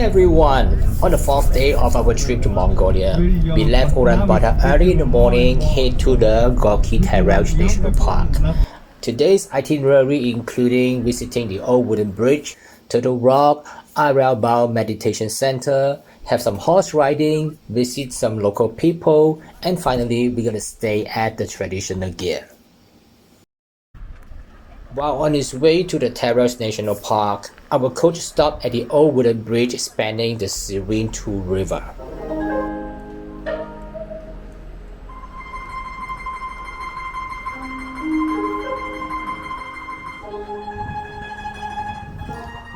everyone! On the fourth day of our trip to Mongolia, we left Ulaanbaatar early in the morning, head to the Gorkhi Terelj National Park. Today's itinerary including visiting the old wooden bridge, Turtle Rock, Aryabal Meditation Center, have some horse riding, visit some local people, and finally we're gonna stay at the traditional gear. While on his way to the Terelj National Park, our coach stopped at the old wooden bridge spanning the serene Tuul River.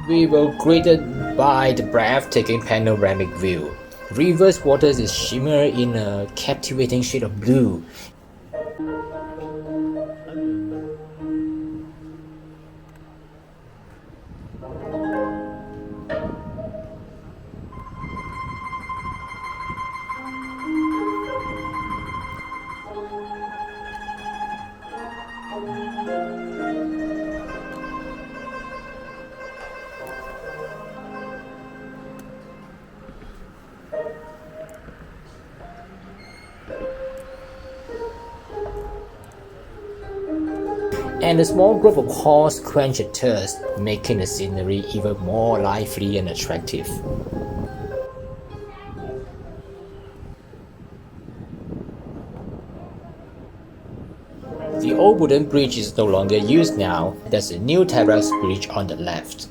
We were greeted by the breathtaking panoramic view. River's waters is shimmer in a captivating shade of blue. And a small group of horse quench a thirst, making the scenery even more lively and attractive. The old wooden bridge is no longer used now. There's a new Terelj Bridge on the left.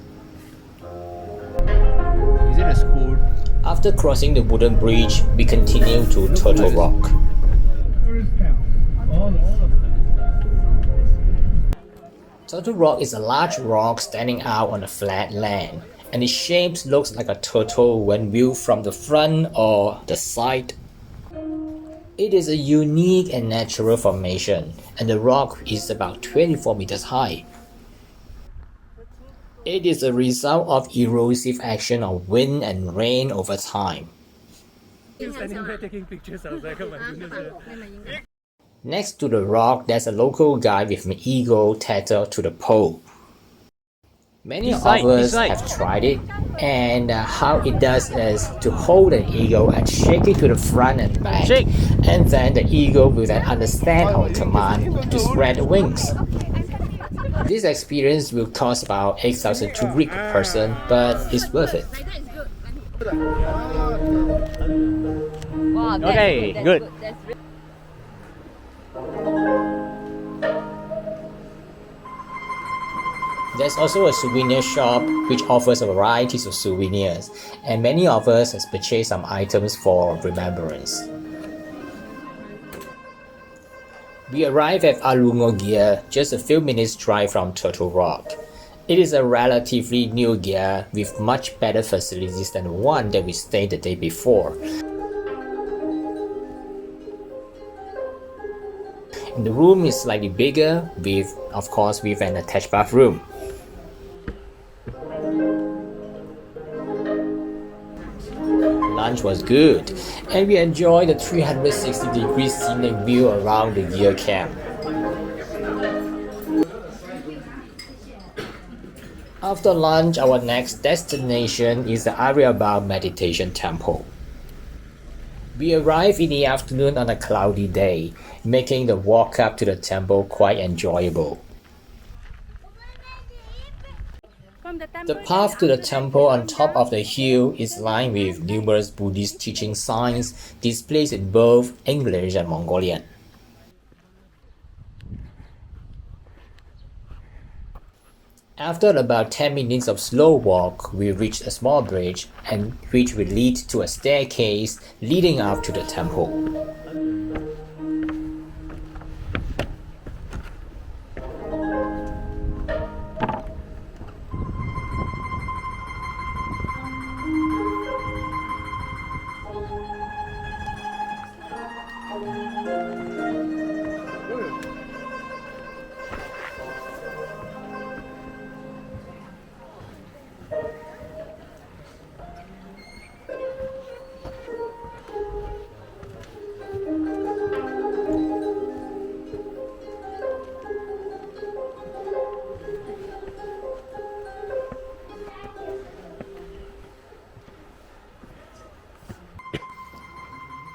Is it a school? After crossing the wooden bridge, we continue to Turtle Rock. Turtle Rock is a large rock standing out on a flat land, and its shape looks like a turtle when viewed from the front or the side. It is a unique and natural formation, and the rock is about 24 meters high. It is a result of erosive action of wind and rain over time. Next to the rock, there's a local guy with an eagle tattooed to the pole. Many of us have tried it, and how it does is to hold an eagle and shake it to the front and back, and then the eagle will then understand our command to spread the wings. This experience will cost about 8,000 Tuul per person, but it's worth it. Okay, good. There's also a souvenir shop which offers a variety of souvenirs, and many of us has purchased some items for remembrance. We arrived at Alo Camp, just a few minutes drive from Turtle Rock. It is a relatively new gear with much better facilities than the one that we stayed the day before. And the room is slightly bigger, of course, with an attached bathroom. Lunch was good, and we enjoyed the 360-degree scenic view around the Alo Camp. After lunch, our next destination is the Aryabal Meditation Temple. We arrived in the afternoon on a cloudy day, making the walk up to the temple quite enjoyable. The path to the temple on top of the hill is lined with numerous Buddhist teaching signs displayed in both English and Mongolian. After about 10 minutes of slow walk, we reached a small bridge, and which will lead to a staircase leading up to the temple.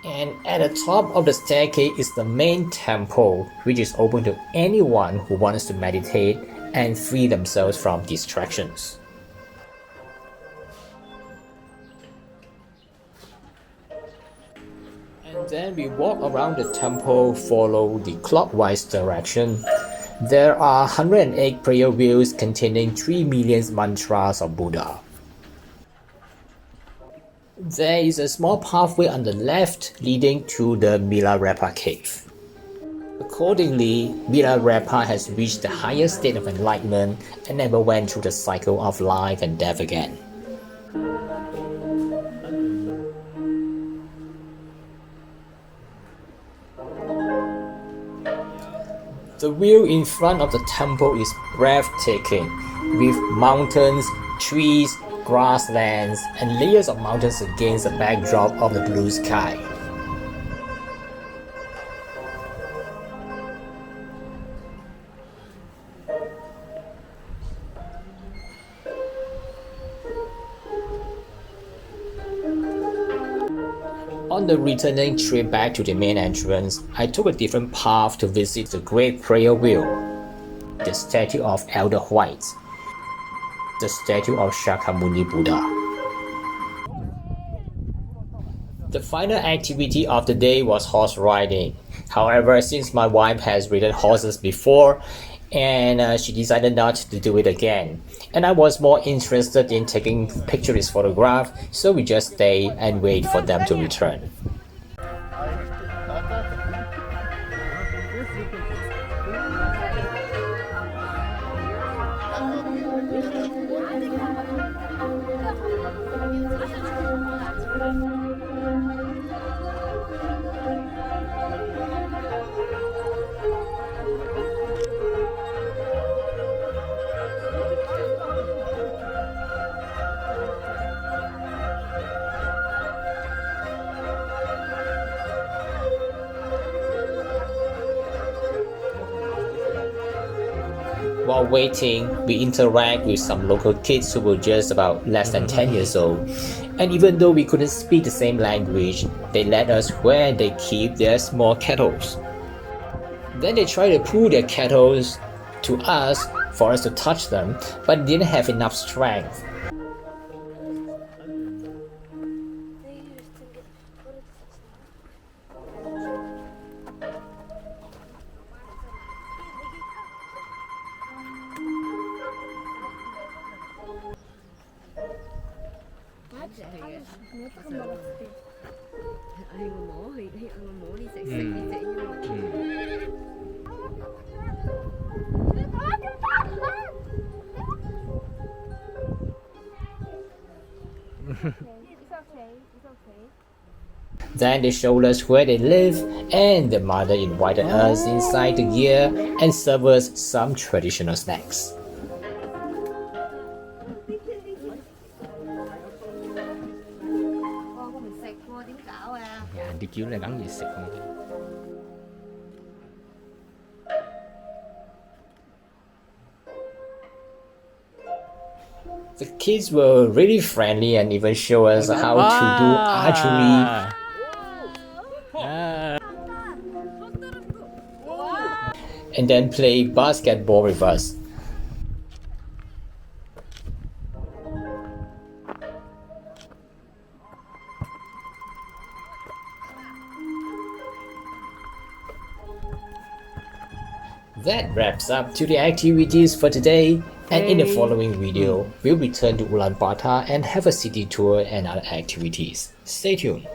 And at the top of the staircase is the main temple, which is open to anyone who wants to meditate and free themselves from distractions. And then we walk around the temple, follow the clockwise direction. There are 108 prayer wheels containing 3 million mantras of Buddha. There is a small pathway on the left leading to the Milarepa cave. Accordingly, Milarepa has reached the highest state of enlightenment and never went through the cycle of life and death again. The view in front of the temple is breathtaking, with mountains, trees, grasslands, and layers of mountains against the backdrop of the blue sky. On the returning trip back to the main entrance, I took a different path to visit the Great Prayer Wheel, the statue of Elder White, the statue of Shakyamuni Buddha. The final activity of the day was horse riding. However, since my wife has ridden horses before, and she decided not to do it again, and I was more interested in taking pictures photographs, so we just stayed and wait for them to return. While waiting, we interact with some local kids who were just about less than 10 years old. And even though we couldn't speak the same language, they led us where they keep their small kettles. Then they tried to pull their kettles to us for us to touch them, but didn't have enough strength. Then they showed us where they live, and the mother invited us inside the gear and served us some traditional snacks. The kids were really friendly and even showed us how to do archery and then play basketball with us. That wraps up to the activities for today, and in the following video, we'll return to Ulaanbaatar and have a city tour and other activities. Stay tuned.